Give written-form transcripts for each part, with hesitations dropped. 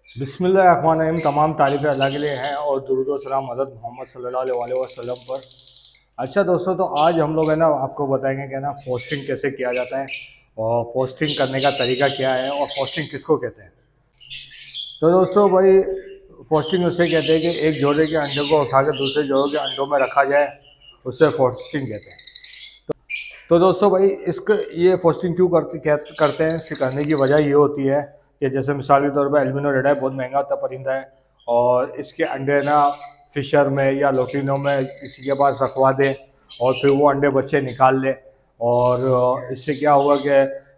बिस्मिल्लाहिर्रहमानिर्रहीम। तमाम तारीफ़ें अल्लाह के लिए हैं और दुरूद व सलाम हज़रत मोहम्मद सल्लल्लाहु अलैहि वसल्लम पर। अच्छा दोस्तों, तो आज हम लोग है ना आपको बताएंगे कि ना पोस्टिंग कैसे किया जाता है और पोस्टिंग करने का तरीका क्या है और पोस्टिंग किसको कहते हैं। तो दोस्तों भाई, पोस्टिंग उसे कहते हैं कि एक जोड़े के अंडे को उठाकर दूसरे जोड़े के अंडों में रखा जाए, उससे पोस्टिंग कहते हैं। तो दोस्तों भाई, इसको ये पोस्टिंग क्यों करते हैं, इसके करने की वजह ये होती है कि जैसे मिसाल के तौर पर एल्बिनो रेड बहुत महंगा होता है परिंदा है, और इसके अंडे ना फिशर में या लोटिनो में किसी के पास रखवा दें और फिर वो अंडे बच्चे निकाल ले, और इससे क्या होगा कि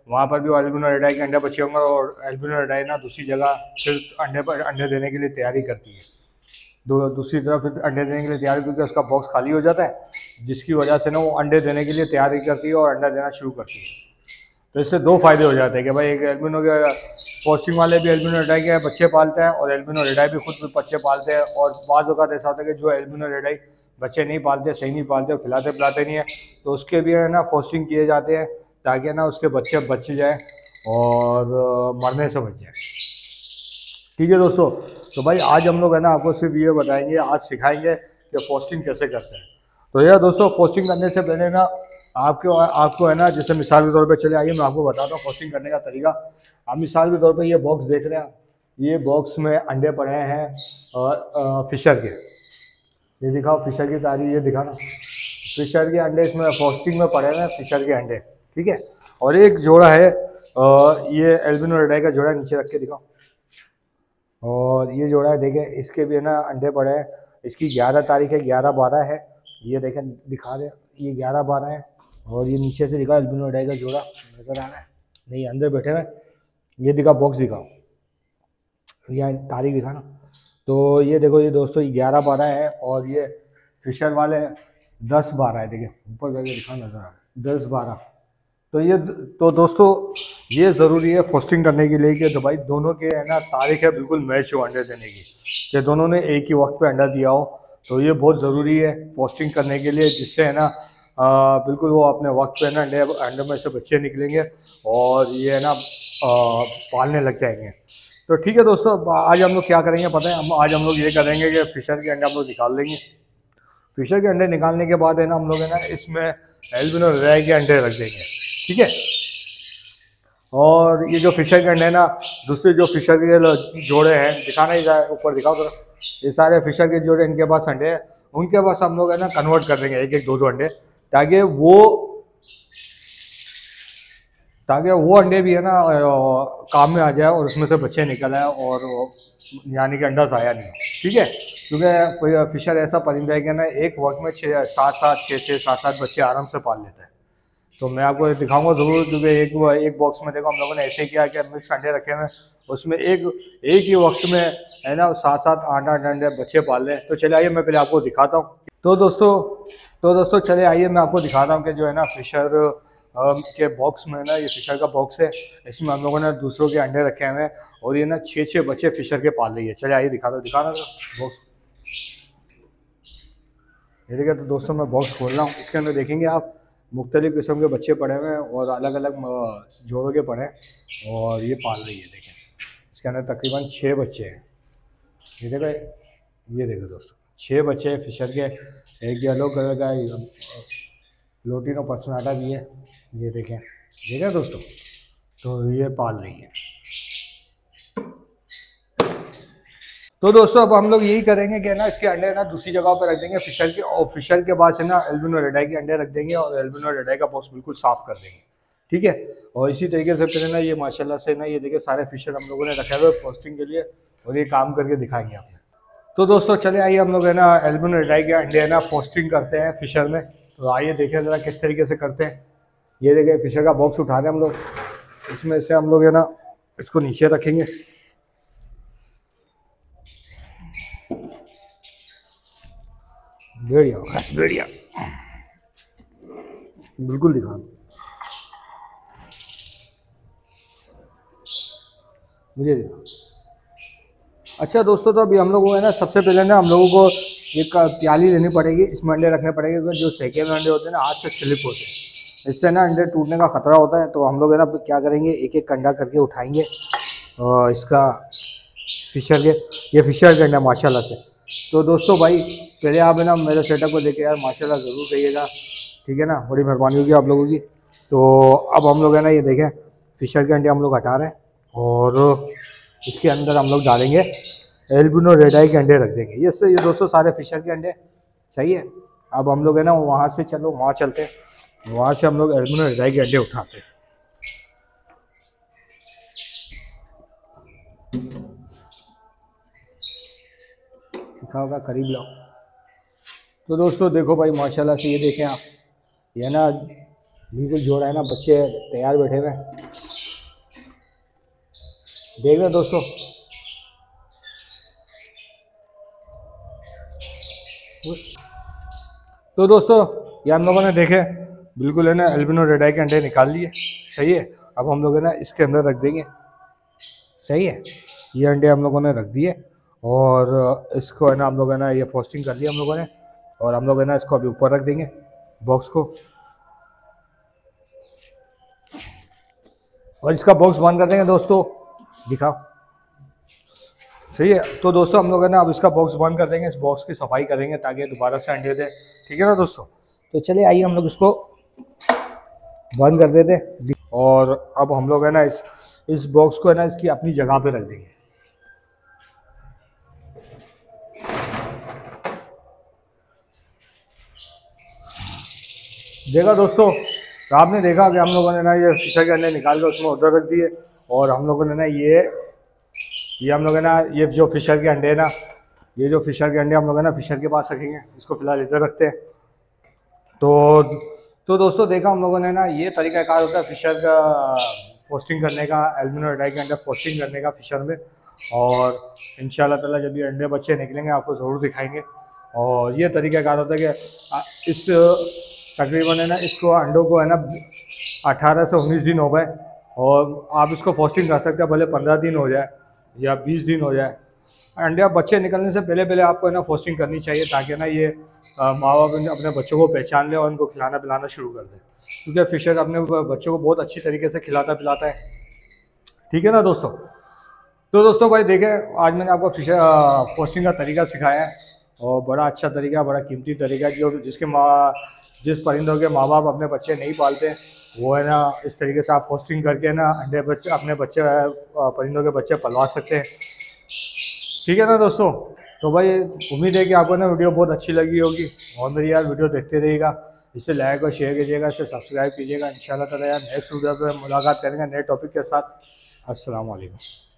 वहाँ पर भी एल्बिनो रेडाई के अंडे बच्चे होंगे और एल्बिनो रेडाई ना दूसरी जगह फिर अंडे देने के लिए तैयारी करती है। दूसरी तरफ फिर अंडे देने के लिए तैयार, क्योंकि उसका बॉक्स खाली हो जाता है, जिसकी वजह से ना वो अंडे देने के लिए तैयारी करती है और अंडा देना शुरू करती है। तो इससे दो फायदे हो जाते हैं कि भाई एक एल्बिनो के पोस्टिंग वाले भी एल्बिनो रेडाई के बच्चे पालते हैं और एल्बिनो रेडाई भी खुद भी बच्चे पालते हैं। और बाद वक्त ऐसा होता है कि जो एल्बिनो रेडाई बच्चे नहीं पालते, सही नहीं पालते और खिलाते पिलाते नहीं है, तो उसके भी है ना पोस्टिंग किए जाते हैं ताकि ना उसके बच्चे बच जाए और मरने से बच जाए। ठीक है दोस्तों, तो भाई आज हम लोग है ना आपको सिर्फ ये बताएंगे, आज सिखाएंगे कि पोस्टिंग कैसे करते हैं। तो यार दोस्तों, पोस्टिंग करने से पहले ना आपको आपको है ना, जैसे मिसाल के तौर पे चले आइए मैं आपको बताता हूँ पोस्टिंग करने का तरीका। आप मिसाल के तौर पे ये बॉक्स देख रहे हैं, ये बॉक्स में अंडे पड़े हैं और फिशर के, ये दिखाओ फिशर की तारीख, ये दिखा ना फिशर के अंडे इसमें पोस्टिंग में पड़े हैं, फिशर के अंडे। ठीक है, और एक जोड़ा है ये एल्बिनो रेडाई का जोड़ा, नीचे रख के दिखाओ। और ये जोड़ा है, देखें इसके भी है ना अंडे पड़े हैं। इसकी 11 तारीख है, 11/12 है, ये देखें दिखा दे, ये 11/12 है। और ये नीचे से दिखा एल्बिनो रेडाई का जोड़ा, नजर आ रहा है? नहीं, अंदर बैठे हुए। ये दिखा बॉक्स दिखाओ, यहाँ तारीख दिखा ना। तो ये देखो, ये दोस्तों 11/12 है और ये फिशर वाले 10/12 है। देखिए ऊपर करके दिखा, नजर आ रहा है 10/12। तो ये, तो दोस्तों ये ज़रूरी है पोस्टिंग करने के लिए कि तो भाई दोनों के है ना तारीख है बिल्कुल मैच हो अंडे देने की, कि दोनों ने एक ही वक्त पे अंडा दिया हो। तो ये बहुत ज़रूरी है पोस्टिंग करने के लिए, जिससे है ना बिल्कुल वो अपने वक्त पे ना अंडे में से बच्चे निकलेंगे और ये है ना पालने लग जाएंगे। तो ठीक है दोस्तों, आज हम लोग क्या करेंगे पता है, आज हम लोग ये करेंगे कि फिशर के अंडे हम लोग निकाल लेंगे। फिशर के अंडे निकालने के बाद है ना हम लोग है ना इसमें एल्बिनो रेड के अंडे रख देंगे। ठीक है, और ये जो फिशर के अंडे है ना, दूसरे जो फिशर के जोड़े हैं, दिखाना ही जाए ऊपर दिखाओ जरा, ये सारे फिशर के जोड़े इनके पास अंडे हैं, उनके पास हम लोग है ना कन्वर्ट कर देंगे एक एक दो दो अंडे, ताकि वो अंडे भी है ना काम में आ जाए और उसमें से बच्चे निकल आए और यानी कि अंडा ज़ाया नहीं हो। ठीक है, क्योंकि फिशर ऐसा परिंदा है कि ना एक वक्त में 6-7 बच्चे आराम से पाल लेता है। तो मैं आपको दिखाऊंगा ज़रूर, क्योंकि एक बॉक्स में देखो हम लोगों ने ऐसे किया कि मिक्स अंडे रखे हुए, उसमें एक एक ही वक्त में है ना 7-8 अंडे बच्चे पाल लें। तो चले आइए मैं पहले आपको दिखाता हूँ। तो दोस्तों चले आइए मैं आपको दिखाता हूँ कि जो है ना फिशर के बॉक्स में ना, ये फिशर का बॉक्स है, इसमें हम लोगों ने दूसरों के अंडे रखे हुए हैं और ये ना 6-6 बच्चे फिशर के पाल रही है। चले आइए दिखाना बॉक्स। ये देखिए, तो दोस्तों मैं बॉक्स खोल रहा हूँ, इसके अंदर देखेंगे आप मुख्तलिफ़ किस्म के बच्चे पड़े हुए हैं और अलग अलग जोड़ों के पड़े हैं और ये पाल रही है। देखें इसके अंदर तकरीबन 6 बच्चे हैं। ये देखो दोस्तों, 6 बच्चे हैं फिशर के। एक येलो कलर का लोटिनो पर्सनाटा भी है, ये देखें दोस्तों, तो ये पाल रही है। तो दोस्तों अब हम लोग यही करेंगे कि ना इसके अंडे ना दूसरी जगह पर रख देंगे फिशर के, और फिशर के बाद से ना एल्बिनो रेडाई के अंडे रख देंगे और एल्बिनो रेडाई का बॉक्स बिल्कुल साफ कर देंगे। ठीक है, और इसी तरीके से फिर ना ये माशाल्लाह से ना ये देखिए सारे फिशर हम लोगों ने रखे हुए पोस्टिंग के लिए और ये काम करके दिखाएंगे आपने। तो दोस्तों चले आइए हम लोग है ना एल्बिनो रेडाई के अंडे है ना पोस्टिंग करते हैं फिशर में। तो आइए देखें ज़रा किस तरीके से करते हैं। ये देखिए फिशर का बॉक्स उठा रहे हैं हम लोग, इसमें से हम लोग है ना इसको नीचे रखेंगे। बढ़िया बस बढ़िया, बिल्कुल दिखा मुझे दिखा। अच्छा दोस्तों, तो अभी हम लोगों को है ना सबसे पहले ना हम लोगों को एक प्याली लेनी पड़ेगी, इसमें अंडे रखने पड़ेंगे, क्योंकि जो सेके में अंडे होते हैं ना हाथ से स्लिप होते हैं, इससे ना अंडे टूटने का खतरा होता है। तो हम लोग है ना क्या करेंगे, एक एक अंडा करके उठाएंगे और इसका फिशर के, ये फिशर के अंडे माशाल्लाह से। तो दोस्तों भाई पहले आप है ना मेरे सेटअप को देखे यार माशाल्लाह ज़रूर कहिएगा, ठीक है ना, बड़ी मेहरबानी होगी आप लोगों की। तो अब हम लोग है ना ये देखें फिशर के अंडे हम लोग हटा रहे हैं और इसके अंदर हम लोग डालेंगे एल्बिनो रेड आई के अंडे रख देंगे। ये दोस्तों सारे फिशर के अंडे सही है। अब हम लोग है ना वहाँ से चलो वहाँ चलते हैं, वहाँ से हम लोग एल्बिनो रेड आई के अंडे उठाते हैं। दिखा होगा करीब लाओ। तो दोस्तों देखो भाई माशाल्लाह से ये देखें आप, ये ना बिल्कुल जोड़ा है ना, बच्चे तैयार बैठे हुए हैं, देख रहे दोस्तों। तो दोस्तों ये हम लोगों ने देखे बिल्कुल है ना एल्बिनो रेड आई के अंडे निकाल लिए, सही है। अब हम लोग है ना इसके अंदर रख देंगे, सही है। ये अंडे हम लोगों ने रख दिए और इसको है ना हम लोग है ना ये फ्रोस्टिंग कर लिया हम लोगों ने, और हम लोग है ना इसको अभी ऊपर रख देंगे बॉक्स को, और इसका बॉक्स बंद कर देंगे दोस्तों। दिखाओ, सही है। तो दोस्तों हम लोग है ना अब इसका बॉक्स बंद कर देंगे, इस बॉक्स की सफाई करेंगे ताकि दोबारा से अंडे दे, ठीक है ना दोस्तों। तो चलिए आइए हम लोग इसको बंद कर देते, और अब हम लोग है ना इस बॉक्स को है ना इसकी अपनी जगह पे रख देंगे। देखा दोस्तों, तो आपने देखा कि हम लोगों ने ना ये फिशर के अंडे निकाल के उसमें उधर रख दिए, और हम लोगों ने ना ये हम लोग है ना ये जो फिशर के अंडे है ना, ये जो फिशर के अंडे हम लोग है ना फिशर के पास रखेंगे, इसको फिलहाल इधर रखते हैं। तो दोस्तों देखा हम लोगों ने ना ये तरीक़ाकार होता है फिशर का पोस्टिंग करने का, एल्बिनो रेड आई के अंडे पोस्टिंग करने का फिशर में। और इंशाल्लाह ताला जब ये अंडे बच्चे निकलेंगे आपको ज़रूर दिखाएंगे। और ये तरीक़ाकार होता है कि इस तकरीबन है ना इसको अंडों को है ना 18 से 19 दिन हो गए, और आप इसको पोस्टिंग कर सकते हैं, भले 15 दिन हो जाए या 20 दिन हो जाए। अंडे बच्चे निकलने से पहले पहले आपको है ना पोस्टिंग करनी चाहिए, ताकि ना ये माँ बाप अपने बच्चों को पहचान ले और उनको खिलाना पिलाना शुरू कर दे, क्योंकि फिशर अपने बच्चों को बहुत अच्छी तरीके से खिलाता पिलाता है, ठीक है ना दोस्तों। तो दोस्तों भाई देखें आज मैंने आपको फिशर पोस्टिंग का तरीका सिखाया है, और बड़ा अच्छा तरीका, बड़ा कीमती तरीका, जो जिस परिंदों के माँ बाप अपने बच्चे नहीं पालते वो है ना इस तरीके से आप पोस्टिंग करके ना अंडे बच्चे अपने बच्चे परिंदों के बच्चे पलवा सकते हैं, ठीक है ना दोस्तों। तो भाई उम्मीद है कि आपको ना वीडियो बहुत अच्छी लगी होगी, और मेरी यार वीडियो देखते रहिएगा, इसे लाइक और शेयर कीजिएगा, इसे सब्सक्राइब कीजिएगा। इंशाल्लाह ताला यार नेक्स्ट वीडियो पे मुलाकात करेंगे नए टॉपिक के साथ। अस्सलाम वालेकुम।